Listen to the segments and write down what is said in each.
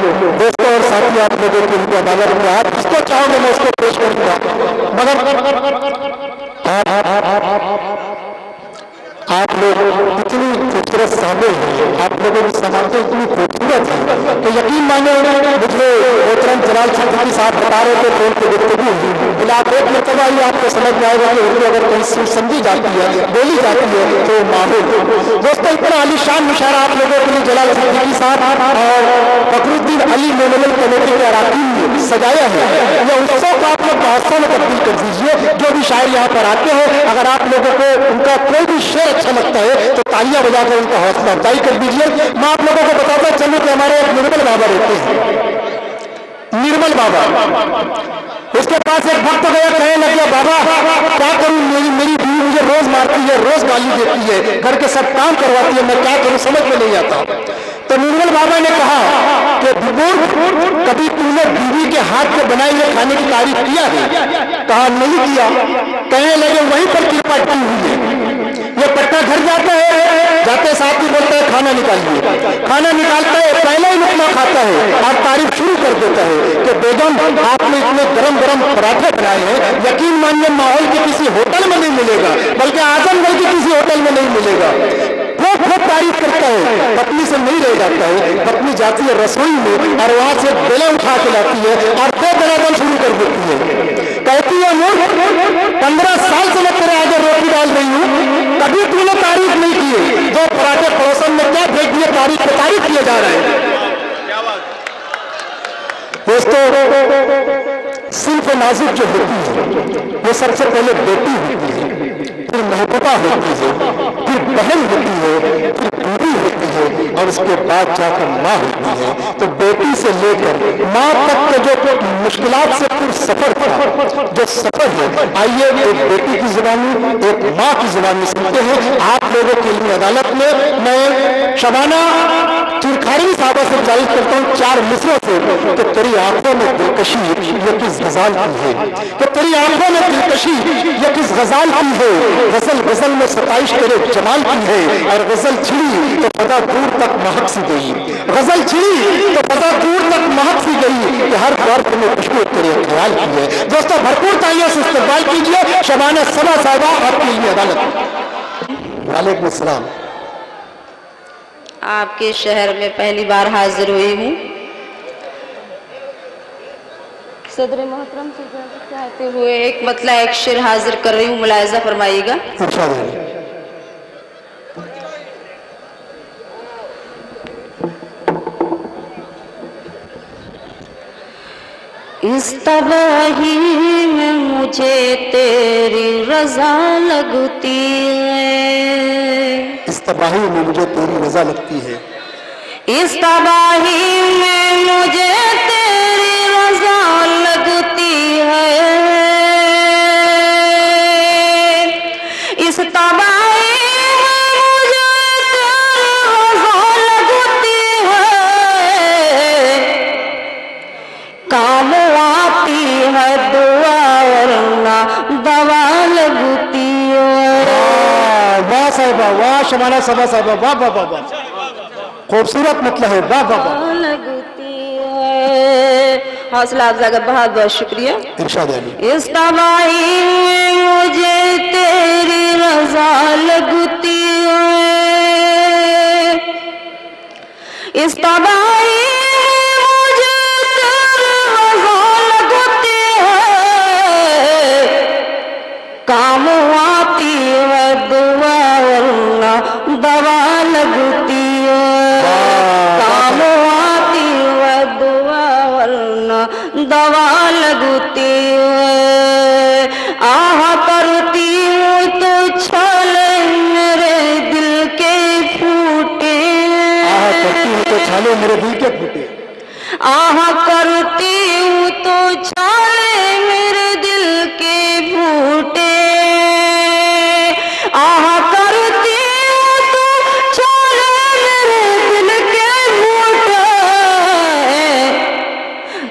दोस्तों और साथी, आप लोगों की उनकी अदालत में आप जिसको चाहोगे मैं उसको पेश करूंगा, मगर आप लोग इतनी खूबसूरत शामिल हैं, आप लोगों की समानता इतनी खूबसूरत है तो यकीन माने मुझे मोहतरम जलाल सिद्दीकी साहब बता रहे थे फोन पे गुफ्तगू आप एक मरतबा ही आपको समझ में आएगा कि उर्दू अगर कहीं समझी जाती है, बोली जाती है तो माहौल। दोस्तों इतना आलीशान मुशायरा आप लोगों के लिए जलाल सिद्दीकी साहब और फखरुद्दीन अली मेमोरियल कमेटी के अराकीन ने सजाया है। यह उत्सव को आप लोग महोत्सव में तब्दील कर दीजिए। जो भी शायर यहाँ पर आते हैं, अगर आप लोगों को उनका कोई भी शेर अच्छा लगता है तो तालियां बजाकर उनका हौसला अफजाई कर दीजिए। मैं आप लोगों को बताता चलूं कि हमारे एक निर्मल बाबा रहते हैं, निर्मल बाबा। उसके पास एक भक्त गया, कहने लग गया बाबा क्या करूं, मेरी बीवी मुझे रोज मारती है, रोज गाली देती है, घर के सब काम करवाती है, मैं क्या करूं समझ में नहीं आता। तो निर्मल बाबा ने कहा कि बुजुर्ग कभी तूने बीवी के हाथ से बनाए हुए खाने की तारीफ किया है? कहा नहीं किया। कहने लगे वहीं पर कृपा टूटी हुई है। ये पटना घर जाता है, जाते साथ ही बोलता है खाना निकालिए, खाना निकालता है, पहले ही लुकमा खाता है और तारीफ शुरू कर देता है कि बेगम आपने इतने गरम गरम पराठे बनाए हैं, यकीन मानिए माहौल के किसी होटल में नहीं मिलेगा, बल्कि आजमगढ़ के किसी होटल में नहीं मिलेगा। खूब तारीफ करता है, पत्नी से नहीं रह जाता है। पत्नी जाती है रसोई में और वहां से बेला उठा के लाती है और बेदरादन शुरू कर देती है। कहती है मूर्ख 15 साल से मैं तेरे आगे रोटी डाल रही हूँ, कभी तूने तारीफ नहीं की। जो पराठे पड़ोसन में क्या फेंक दिए, तारीफ पे तारीफ किए जा रहे हैं। दोस्तों सिर्फ नाजुक जो होती है वो सबसे पहले बेटी होती है, फिर महबूबा होती है, फिर बहन होती है, फिर बीवी होती है और उसके बाद जाकर माँ होती है। तो बेटी से लेकर माँ तक के जो मुश्किलात से फिर सफर था, जो सफर है, आइए एक बेटी की जुबानी, एक माँ की जुबानी सुनते हैं आप लोगों के लिए। अदालत में मैं शबाना चिरखारी साहबा से गुजारिश करता हूँ 4 मिसरों से कि तेरी आंखों में दिलकशी ये किस गजाल की है, कि तेरी आंखों में दिलकशी ये किस गजाल की है। गजल गजल में सताइश तेरे जमाल की है और गजल छिड़ी तो पता दूर तक महक सी गई, गजल छिड़ी तो पता दूर तक महक सी गई कि हर दर्द में खुशबू तेरे ख्याल की है। दोस्तों भरपूर तालियों से इस्तकबाल कीजिए शबाना सबा साहबा आपके लिए अदालत। वालेकुम अस्सलाम। आपके शहर में पहली बार हाजिर हुई हूँ। सदर मोहतरम से चाहते हुए एक मतला एक शेर हाजिर कर रही हूँ, मुलायजा फरमाइएगा। इस तबाही में मुझे तेरी रजा लगती है, इस तबाही में मुझे तेरी रजा लगती है, इस तबाही में मुझे तेरी रजा लगती है, इस तबाही में मुझे तेरी रजा लगती है, काम आती है दुआ वरना दवा लगती है। वाह साहिबा, वाह शबाना सबा साहिबा, वाह वाह वाह वाह, खूबसूरत मतलब है, वाह वाह वाह लगती है। हौसला अफजा का बहुत बहुत शुक्रिया। इरशाद अली। इस तबाही में मुझे तेरी रजा लगती है, इस तबाही में मुझे तेरी रजा लगती है, काम आती है दुआ वरना दवा लगती है, काम आती है दुआ वरना दवा लगती है। आह करती हूँ तो छाले मेरे दिल के फूटे, आह करती हूँ तो छाले मेरे दिल के फूटे, आह करती हूँ तो छाले मेरे दिल के फूटे, आह करती हूँ तो छाले मेरे दिल के फूटे,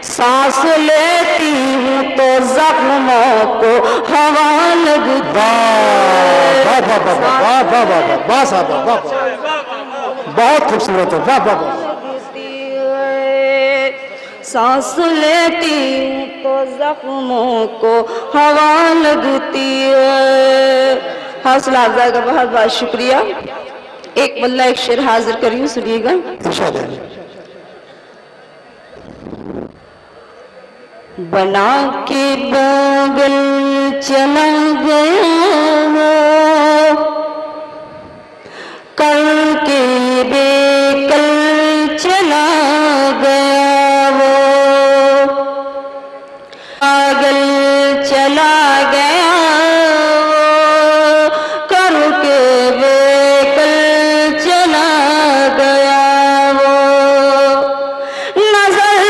सांस लेती हूँ तो जख्मों को हवा लगती है। वाह वाह वाह वाह वाह वाह वाह वाह साहब, वाह बहुत खूबसूरत है, वाह वाह वाह। सांस लेती हूँ तो जख्मों को हवा लगती है। हौसला अफजाई का बहुत बहुत शुक्रिया। एक बल्ला एक शेर हाजिर करी हूँ, सुनिएगा। बना के बगल चला गया करके बेकल चला गया वो, पागल चला गया वो करके बेकल चला गया वो। नजर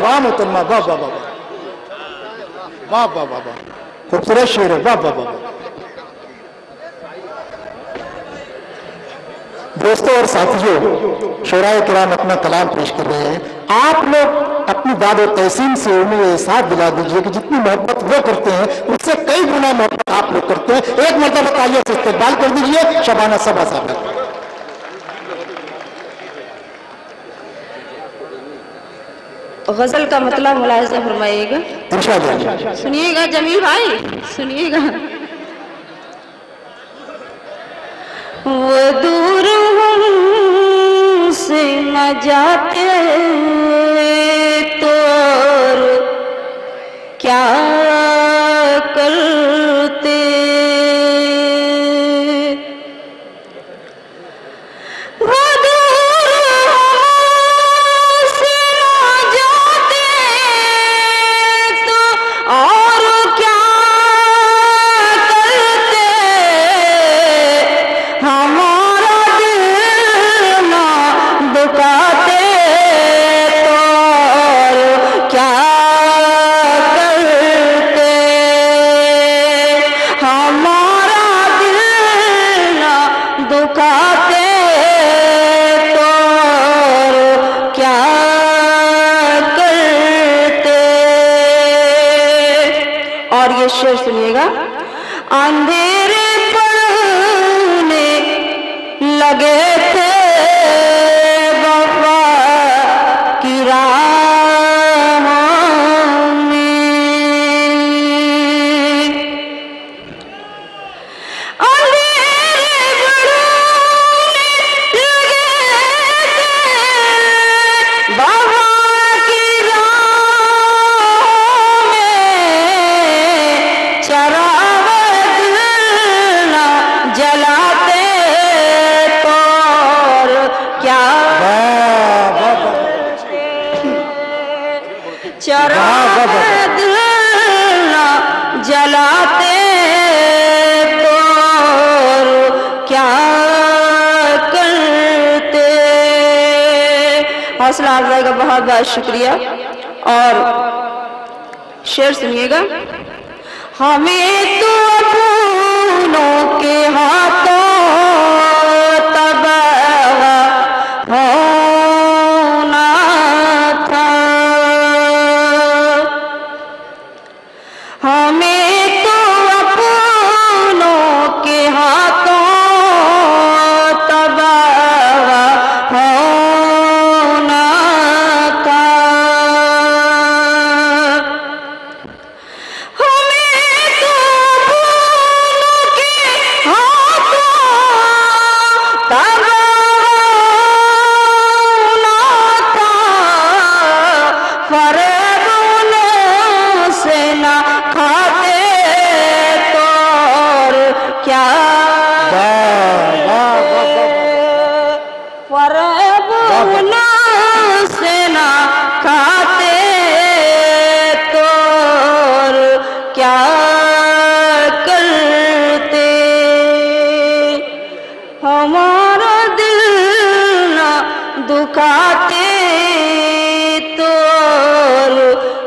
वाह मोहतरमा, वाह वाह वाह वाह वाह वाह वाह, खूबसूरत शेर है, वाह वाह वाह। दोस्तों और साथियों, शोराए किराम अपना कलाम पेश कर रहे हैं। आप लोग अपनी दाद और तहसीन से उन्हें ये साथ दिला दीजिए कि जितनी मोहब्बत वो करते हैं उससे कई गुना मोहब्बत आप लोग करते हैं। एक मरतबा तालियों से इस्तेमाल कर दीजिए शबाना सबा साहब। गजल का मतलब मुलाहिजा फरमाइएगा, सुनिएगा जमील भाई, सुनिएगा। वो दूर से न जाते तो क्या करते, शेर सुनिएगा। अंधेरे पड़ने लगे थे वफा की राह में, अंधेरे पड़ने लगे थे वफा की जलाते तो क्या चराग जलाते तो क्या करते। हौसला अफजाई का बहुत बहुत शुक्रिया। और शेर सुनिएगा। हमें तो अपनों के हाथों तबाह होना था, हमें तो अपनों के हाथों तबाह होना था। हमारा दिल ना दुखाते तो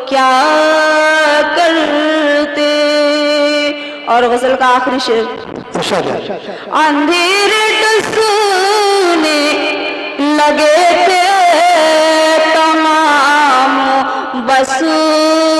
क्या करते। और गजल का आखिरी शेर। अंधेरे डसने लगे थे बस